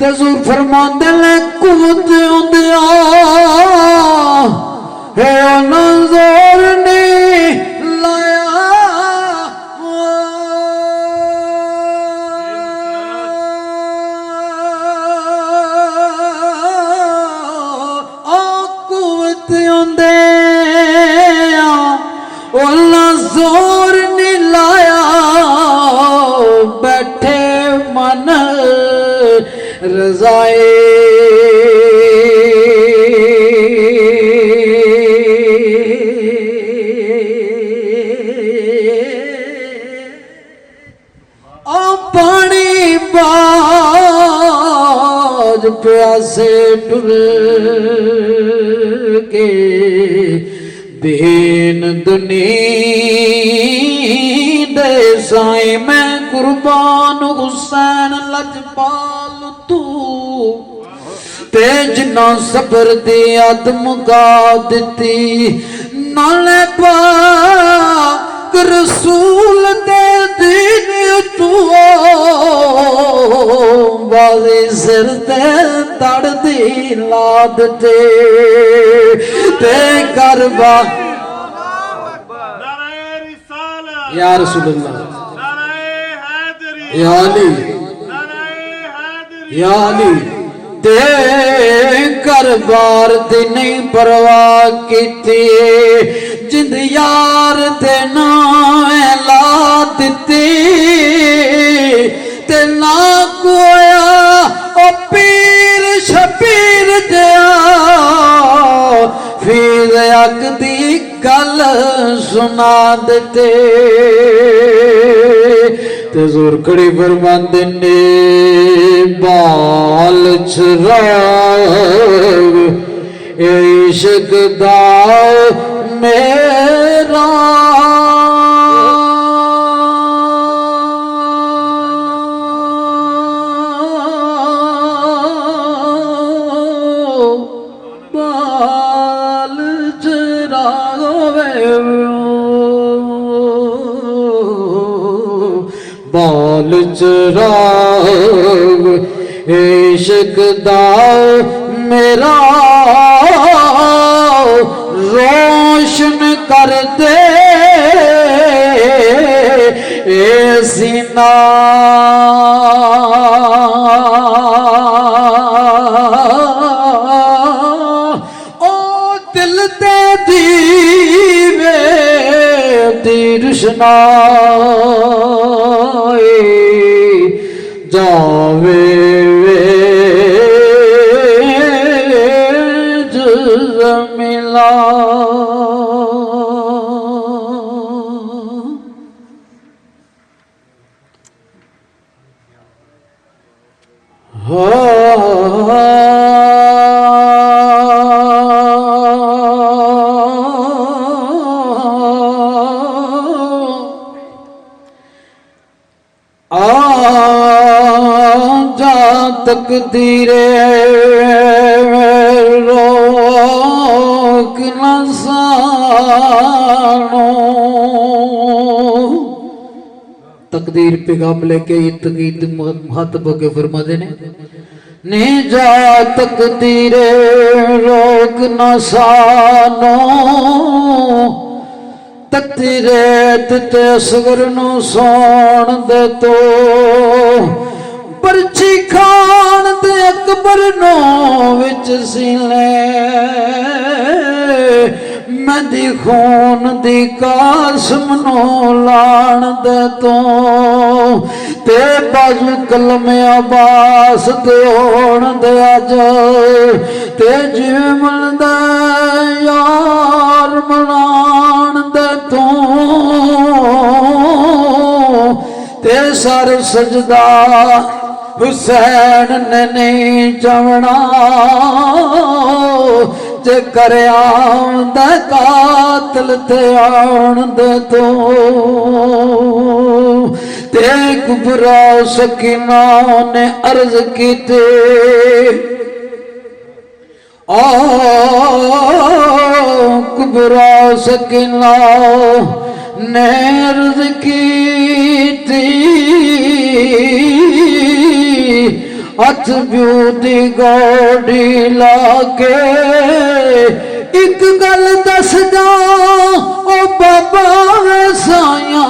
तज़ूर फरमाते ने कुवत होंदिया है नज़र ने लाया कुवत होंदे जोर नहीं लाया बैठे मन रजाए पानी बाज प्यासे टुर के दीन दुनी दे साई मैं कुर्बान हुसैन लजपाल तू ते जिन्ना सबर दी अदम गा दिती नाले पाक रसूल दे दीन तू बाजी सिर ते तड़ दी लाद ते करबा या रसूलुल्लाह या अली या अली ते कर बार दी नहीं परवाह कीती जिंद यार ते नाम ला दिती ते ना कोया ओ पीर शबीर दिया फिर अक दी गल सुना देते ते जोर कड़ी फरमांदे ने बाल चराग इश्क दा मेरा बाल चराग इश्क दा मेरा रोशन कर दे ए सीना ओ दिल दे दीवे दी रोशनाई जावे मिला तकदीरे रोक न सानो तकदीर पैगाम लेके तकीद महत्व के फरमा देने ने जा तकदीरे रोक न सानो तकदीरे ते असगर नु सोण दे तो परची खान दे अकबर नो विच सीले मैं दी खून दी कासम नो लान दे तो ते बाजू कलम अब्बास ते होण दे अज ते जिवें मिलदा यार मनान दे तो ते सर सजदा हुसैन ने नहीं जवना जे करे आंद कातल ते आन दे तो ते कुबरा सकीना ने अर्ज की ते कुबरा सकीना ने अर्ज की थी हथ ब्यू दी गौड़ी लाके एक गल दस जा ओ बाबा साया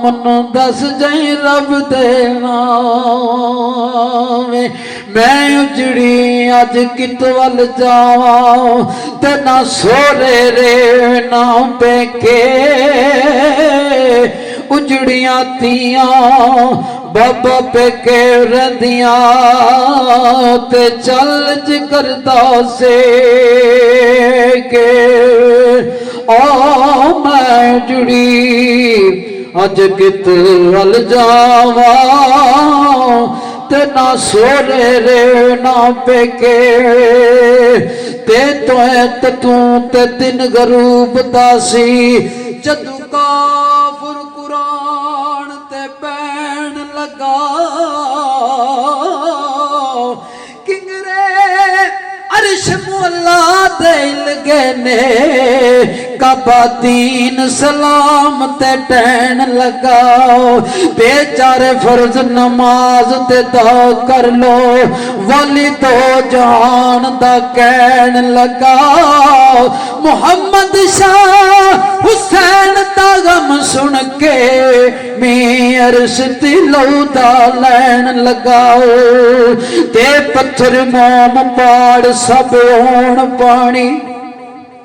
मनु दस जाई रब दे नाम मैं उजड़ी अज कित वल जावा ते ना सोरे रे ना पेके उजड़ियां तियां बाबा पेके रंदियां ते चल ज करदा से के आ मैं जुड़ी अज कित वल जावा ते ना सोरे रे ना पेके ते तू ते दिन गरूब दासी जदू काफुर कुरान ते पैन लगा किंगरे अरश मोला दिल गने काबा दीन सलाम ते टैन लगाओ बेचारे फर्ज नमाज ते दा कर लो वाली तो जान दा कहन लगाओ मुहम्मद शाह हुसैन दा गम सुन के मैं अरश दिलों दा लैन लगाओ ते पत्थर मोम पाड़ सब होण पानी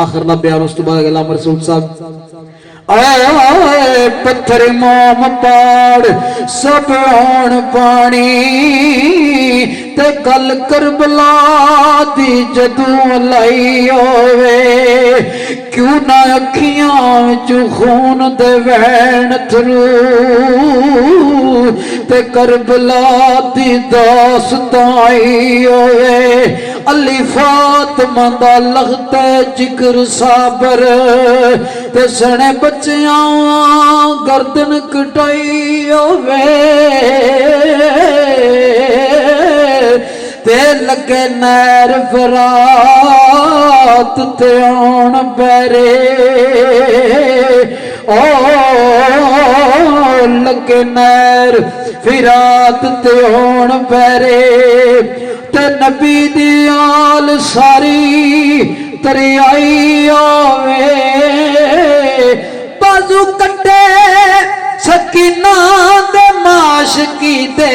आखिर ना प्यार उस तो बाद गला रसूल साहब आए पत्थर मोम पाड़ सब होण पानी ते गल करबला दी जदू लाई होवे क्यों ना अखियां विच खून दे वहन थरू ते करबला दी दास्तां आई होवे अली फातिमा दा लगता जिक्र साबर ते सने बच्चियां गर्दन कटाई होवे ते लगे नैर फरात ते आन बैरे ओ लगे नैर फिरात ते आन बैरे ते नबी दी आल सारी तरियाई आवे बाजू कट्टे सकीना दे माशकी दे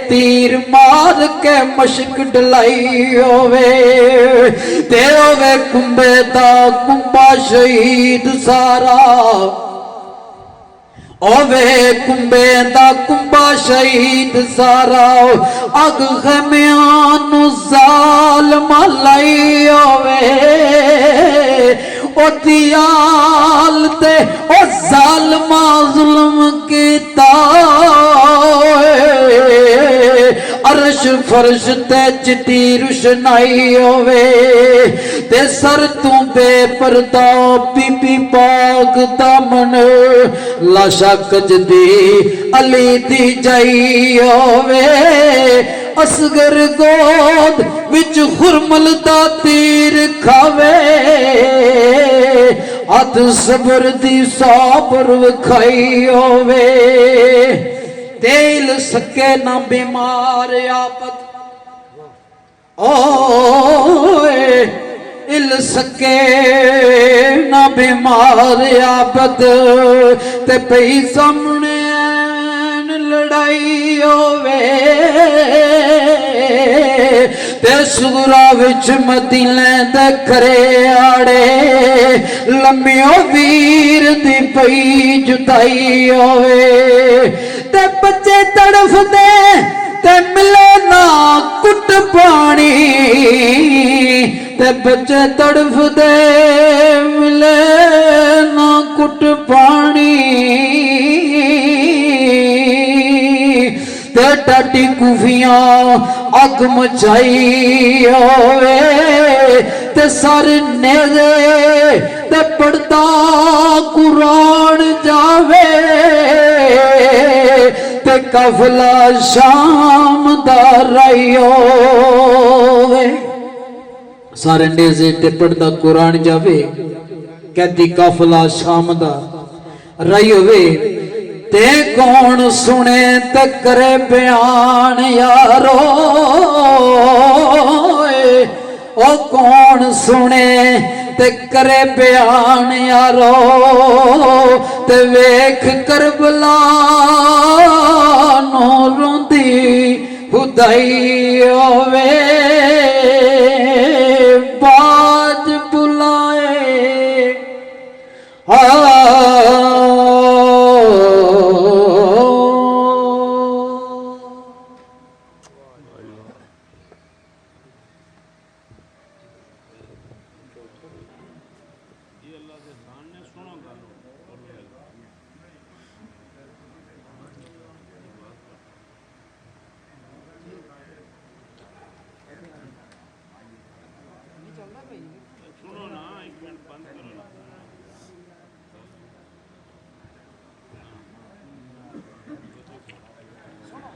तीर मार के मशक डलाई होवे ते होवे कुंबे दा कुंबा शहीद सारा ओवे कुंबे दा कुंबा शहीद सारा अग खमियानु जालमा लाई होवे ओ दियाल ते ओ जालमा जुल्म कीता अरश फर्श ते चिटी रुशनाई होवे ते सर तू बेपर्दा बीबी पाक दामन लाशा कजदी अली दी जाई होवे असगर गोद विच खुरमल दा तीर खावे हथ सबर दी साबर विखाई होवे दिल सके ना बीमार आपत ओए इल सके ना बीमार आपत ते पई सामने लड़ाई होवे ते सुगरा विच मदीने दे खरे आड़े लम्मियो वीर दी पई जुदाई होवे ते बच्चे तड़फदे ते मिले ना कुट पानी ते बच्चे तड़फदे मिले ना कुट पानी ते टाटी कुफियां अग मचाई होवे ते सारे नेज़े ते पढ़ता कुरान जावे ते काफिला शाम दा राई होवे सारे नेज़े ते पढ़ता कुरान जावे कहती काफिला शाम दा राई होवे ते कौन सुने ते करे बयान यारो ओ कौन सुने ते करे बयान यारो ते वेख करबला नो रोंदी खुदाई होवे